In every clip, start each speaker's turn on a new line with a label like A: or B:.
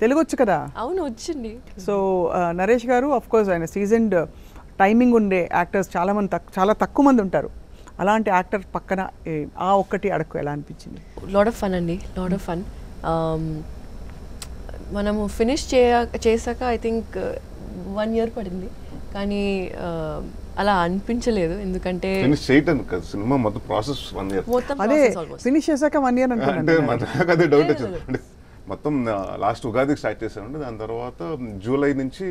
A: తెలుగు వచ్చు కదా?
B: అవును వచ్చింది.
A: సో నరేష్ గారు ఆఫ్ కోర్స్ ఆయన సీజన్డ్ టైమింగ్ ఉండే యాక్టర్స్ చాలా తక్కువ మంది ఉంటారు. అలాంటి యాక్టర్ పక్కన ఆ ఒక్కటి అడక్కు ఎలా అనిపించింది?
B: లాట్ ఆఫ్ ఫన్ అండి, లాట్ ఆఫ్ ఫన్. మనము ఫినిష్ చేశాక ఐ థింక్ 1 year పడింది, కానీ అలా అనిపించలేదు. ఎందుకంటే
C: ఫినిష్ చేయటం కాదు, సినిమా మొత్తం ప్రాసెస్ 1 year.
A: అదే ఫినిష్ చేశాక 1 year
C: అంటే
A: అనుకున్నాను.
C: అదే డౌట్ వచ్చింది. అంటే మొత్తం లాస్ట్ ఉగాదికి స్టార్ట్ చేసామండి. దాని తర్వాత జూలై నుంచి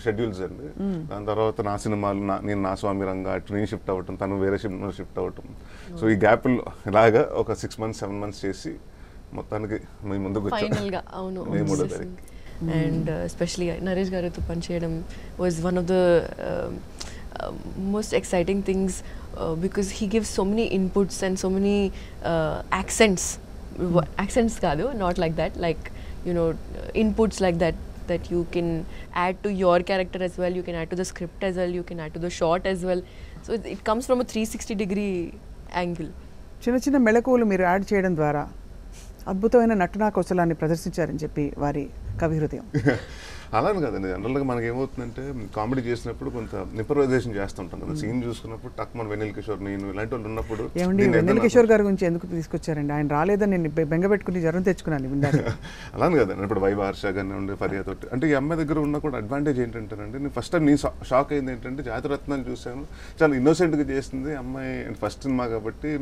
C: షెడ్యూల్స్ అండి. దాని తర్వాత నా సినిమాలు నేను నా స్వామి రంగా అటు నేను షిఫ్ట్ అవ్వటం, తను వేరే షిఫ్ట్ అవ్వటం. సో ఈ గ్యాప్లో ఇలాగా ఒక 6 months 7 months చేసి మొత్తానికి మీ ముందుకు
B: ఫైనల్గా అవును
C: మే 3వ తారీఖు.
B: అండ్ ఎస్పెషలీ నరేష్ గారితో పనిచేయడం was one of the most exciting things because he gives so many inputs and so many accents kaadu, not like that, like you know, inputs like that you can add to your character as well, you can add to the script as well, you can add to the shot as well, so it comes from a 360-degree angle.
A: చిన్న మెళకువలు మీరు add చేయడం ద్వారా అద్భుతమైన నటనా కౌశలాన్ని ప్రదర్శించారని చెప్పి వారి కవి హృదయం.
C: అలానే కదండి, జనరల్గా మనకి ఏమవుతుందంటే కామెడీ చేసినప్పుడు కొంత ఇంప్రవైజేషన్ చేస్తుంటాం కదా. సీన్ చూసుకున్నప్పుడు టక్ మన వెన్నెల కిషోర్, నేను ఇలాంటి వాళ్ళు ఉన్నప్పుడు.
A: ఏమండి వెన్నెల కిషోర్ గారి గురించి ఎందుకు తీసుకొచ్చారండి? ఆయన రాలేదని నేను బెంగ పెట్టుకుని జ్వరం తెచ్చుకున్నాను విందాక.
C: అలానే కదండి, ఇప్పుడు వైభ హర్ష కానీ ఉండే ఫరియా తోటి. అంటే ఈ అమ్మాయి దగ్గర ఉన్న కూడా అడ్వాంటేజ్ ఏంటంటేనండి, నేను ఫస్ట్ టైం షాక్ అయింది ఏంటంటే జాతిరత్నాలు చూశాను, చాలా ఇన్నోసెంట్గా చేస్తుంది అమ్మాయి. ఫస్ట్ సినిమా కాబట్టి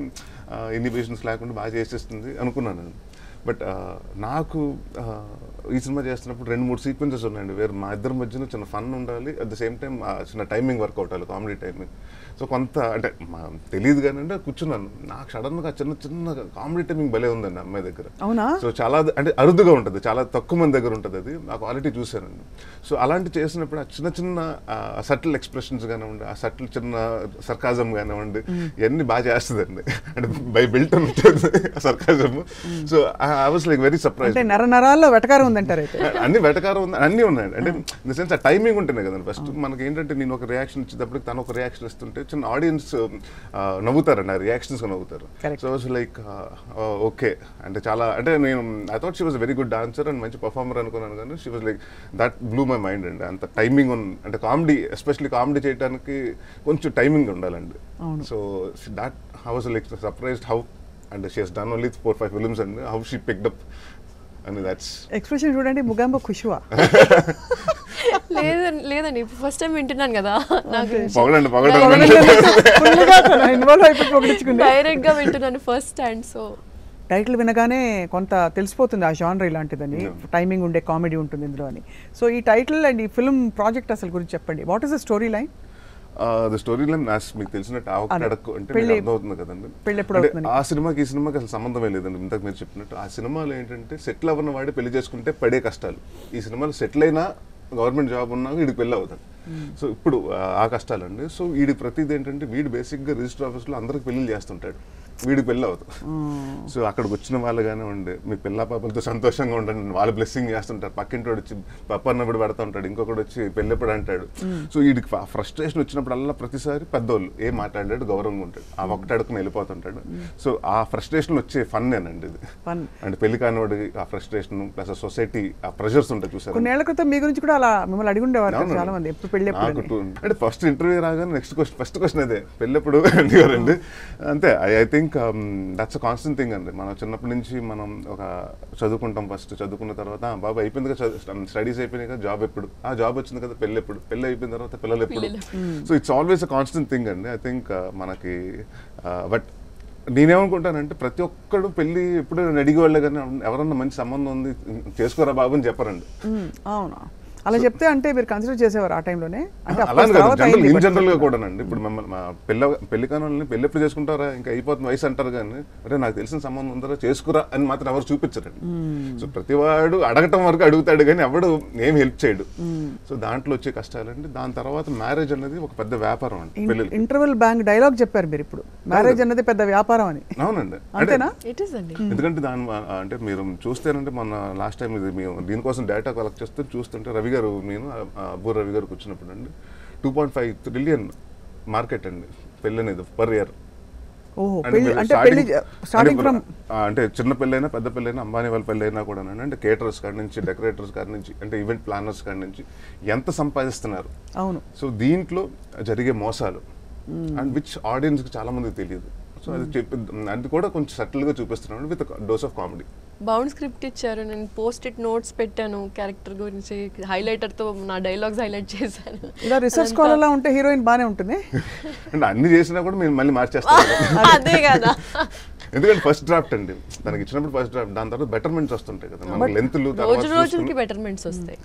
C: ఇన్హిబిషన్స్ లేకుండా బాగా చేసేస్తుంది అనుకున్నాను. బట్ నాకు ఈ సినిమా చేస్తున్నప్పుడు 2-3 సీక్వెన్సెస్ ఉన్నాయండి. వేరే మా ఇద్దరి మధ్యన చిన్న ఫన్ ఉండాలి, అట్ ద సేమ్ టైం చిన్న టైమింగ్ వర్క్ అవుతాలి, కామెడీ టైమింగ్. సో కొంత అంటే తెలియదు కానీ అంటే కూర్చున్నాను, నాకు సడన్గా చిన్న కామెడీ టైమింగ్ భలే ఉందండి అమ్మాయి దగ్గర.
A: అవునా?
C: సో చాలా అంటే అరుదుగా ఉంటుంది, చాలా తక్కువ మంది దగ్గర ఉంటుంది అది. ఆ క్వాలిటీ చూశానండి. సో అలాంటి చేసినప్పుడు ఆ చిన్న సటిల్ ఎక్స్ప్రెషన్స్ కానివ్వండి, ఆ సటిల్ చిన్న సర్కాజం కానివ్వండి, ఇవన్నీ బాగా చేస్తుందండి. అంటే బై బిల్ట్ ఉంటుంది sarcasm. So I was like very surprise.
A: అంటే నరాల్లో వెటకారం ఉందంటారు అయితే?
C: అన్ని వెటకారం ఉంది, అన్నీ ఉన్నాయండి. అంటే ఇన్ ద సెన్స్ ఆ టైమింగ్ ఉంటుంది కదండి. ఫస్ట్ మనకి ఏంటంటే నేను ఒక రియాక్షన్ ఇచ్చేటప్పటికి తను ఒక రియాక్షన్ ఇస్తుంటే చిన్న ఆడియన్స్ నవ్వుతారండి, ఆ రియాక్షన్స్గా నవ్వుతారు. సో వాజ్ లైక్ ఓకే అంటే చాలా అంటే నేను I thought she was very good dancer and మంచి పర్ఫార్మర్ అనుకున్నాను, కానీ she was like that blue my mind అండి. అంత టైమింగ్ అంటే కామెడీ, ఎస్పెషల్లీ కామెడీ చేయడానికి కొంచెం టైమింగ్ ఉండాలండి. So that I was like surprised how, and she has done only 4-5 films and how she picked up, and that's
A: expression చూడండి, ముగాంబ ఖుషువా?
B: లేదండి first time వింటున్నాను కదా, నాకు డైరెక్ట్ గా వింటున్నాను ఫస్ట్ హ్యాండ్. సో
A: టైటిల్ వినగానే కొంత తెలిసిపోతుంది ఆ జానర్ ఇలాంటిదని, టైమింగ్ ఉండే కామెడీ ఉంటుంది ఇందులో అని. సో ఈ టైటిల్ అండ్ ఈ ఫిల్మ్ ప్రాజెక్ట్ అసలు గురించి చెప్పండి. What is the story line?
C: The story line మీకు తెలిసినట్టు అడక్కు అంటే మీకు అర్థమవుతుంది కదండి. ఆ సినిమాకి ఈ సినిమాకి అసలు సంబంధమే లేదండి. ఇంతకు మీరు చెప్పినట్టు ఆ సినిమాలో ఏంటంటే సెటిల్ అవ్వన్న వాడి పెళ్లి చేసుకుంటే పడే కష్టాలు, ఈ సినిమాలో సెటిల్ అయినా గవర్నమెంట్ జాబ్ ఉన్నాక వీడికి పెళ్ళి అవుతాడు. సో ఇప్పుడు ఆ కష్టాలండి. సో వీడి ప్రతిదీ ఏంటంటే వీడు బేసిక్గా రిజిస్టర్ ఆఫీస్లో అందరికి పెళ్ళిళ్ళు చేస్తుంటాడు, వీడికి పెళ్ళి అవుతుంది. సో అక్కడికి వచ్చిన వాళ్ళు కానివ్వండి, మీ పిల్ల పాపలతో సంతోషంగా ఉండండి, వాళ్ళు బ్లెస్సింగ్ చేస్తుంటారు. పక్కింటి వచ్చి పప్పు అన్నప్పుడు పెడతా ఉంటాడు, ఇంకొకటి వచ్చి పెళ్ళెప్పుడు అంటాడు. సో వీడికి ఫ్రస్ట్రేషన్ వచ్చినప్పుడల్లా ప్రతిసారి పెద్దోళ్ళు ఏం మాట్లాడాడు గౌరవంగా ఉంటాడు, ఆ ఒక్కటి అడుగుని వెళ్ళిపోతుంటాడు. సో ఆ ఫ్రస్ట్రేషన్ వచ్చే ఫన్నేనండి ఇది. అంటే పెళ్లి కానివాడి ఆ ఫ్రస్ట్రేషన్ ప్లస్ సొసైటీ ఆ ప్రెషర్స్ ఉంటాయి చూసారు.
A: కొన్నేళ్ల క్రితం మీ గురించి కూడా అలా మిమ్మల్ని అడిగి ఉండేవారు చాలా మంది, ఎప్పుడు పెళ్ళి
C: అంటే ఫస్ట్ ఇంటర్వ్యూ రాగానే నెక్స్ట్ క్వశ్చన్ ఫస్ట్ క్వశ్చన్ అదే, పెళ్ళెప్పుడు అండి. అంతే I think that's a constant thing అండి. మనం చిన్నప్పటి నుంచి మనం ఒక చదువుకుంటాం, ఫస్ట్ చదువుకున్న తర్వాత బాబు అయిపోయింది కదా స్టడీస్ అయిపోయినాయి కదా, జాబ్ ఎప్పుడు, ఆ జాబ్ వచ్చింది కదా పెళ్ళి ఎప్పుడు, పెళ్ళి అయిపోయిన తర్వాత పిల్లలు ఎప్పుడు. So it's always a constant thing అండి. ఐ థింక్ మనకి బట్ నేనేమనుకుంటానంటే ప్రతి ఒక్కడు పెళ్ళి ఎప్పుడు అడిగే వాళ్ళే కానీ ఎవరన్నా మంచి సంబంధం ఉంది చేసుకోరా బాబు అని చెప్పరండి.
A: అవునా? అలా చెప్తే అంటే మీరు కన్సిడర్ చేసేవారు ఆ టైంలోనే?
C: ఇన్ జనరల్ గా కూడానండి. ఇప్పుడు మమ్మల్ని పెళ్లి కాని పెళ్లి ఎప్పుడు చేసుకుంటారా ఇంకా అయిపోతుంది వయసు అంటారు, కానీ అంటే నాకు తెలిసిన సంబంధం ఉందరా చేసుకురా అని మాత్రం ఎవరు చూపించరండి. సో ప్రతివాడు అడగటం వరకు అడుగుతాడు కానీ ఎవడు ఏం హెల్ప్ చేయడు. సో దాంట్లో వచ్చే కష్టాలండి. దాని తర్వాత మ్యారేజ్ అనేది ఒక పెద్ద వ్యాపారం అండి. పెళ్లి
A: ఇంటర్వెల్ బ్యాంక్ డైలాగ్ చెప్పారు మీరు ఇప్పుడు, మ్యారేజ్ అనేది పెద్ద వ్యాపారం అని.
C: అవునండి,
A: అంతేనా?
C: ఎందుకంటే దాని అంటే మీరు చూస్తేనంటే మొన్న లాస్ట్ టైం ఇది మేము దీనికోసం డేటా కలెక్ట్ చేస్తే చూస్తుంటే రవి గారు నేను అబ్బూర్ రవి గారు కూర్చున్నప్పుడు అండి 2.5 trillion మార్కెట్ అండి పెళ్ళి అనేది పర్ ఇయర్.
A: ఓహో,
C: అంటే
A: పెళ్లి
C: మీరు
A: అంటే పెళ్లి
C: starting-
A: స్టార్టింగ్
C: అంటే
A: ఫ్రమ్
C: అంటే చిన్న పెళ్ళైనా పెద్ద పెళ్ళైనా అంబానీ వాళ్ళ పెళ్ళైనా కూడా అంటే కేటరర్స్ కాడి నుంచి డెకరేటర్స్ కాడి నుంచి అంటే ఈవెంట్ ప్లానర్స్ కాడి నుంచి ఎంత సంపాదిస్తున్నారు.
A: అవును.
C: సో దీంట్లో జరిగే మోసాలు అండ్ విచ్ ఆడియన్స్కి చాలా మందికి తెలియదు. సో అది అది కూడా కొంచెం సటిల్గా చూపిస్తున్నాను with dose of comedy.
B: Bound script ఇచ్చారు, నేను పోస్ట్ ఇట్ నోట్స్ పెట్టాను క్యారెక్టర్ గురించి, హైలైటర్తో నా డైలాగ్స్ హైలైట్ చేశాను.
A: ఇలా రీసెర్చ్ స్కాలర్లా ఉంటే హీరోయిన్ బాగానే ఉంటుంది.
C: అంటే అన్ని చేసినా కూడా మేము మళ్ళీ మార్చేస్తాం.
B: అదే కదా,
C: ఎందుకంటే ఫస్ట్ డ్రాఫ్ట్ అండి తనకి ఇచ్చినప్పుడు ఫస్ట్ డ్రాఫ్ట్, దాని తర్వాత బెటర్మెంట్స్ వస్తుంటాయి కదా మనకి లెంత్లు
B: రోజు రోజులకి బెటర్మెంట్స్ వస్తాయి.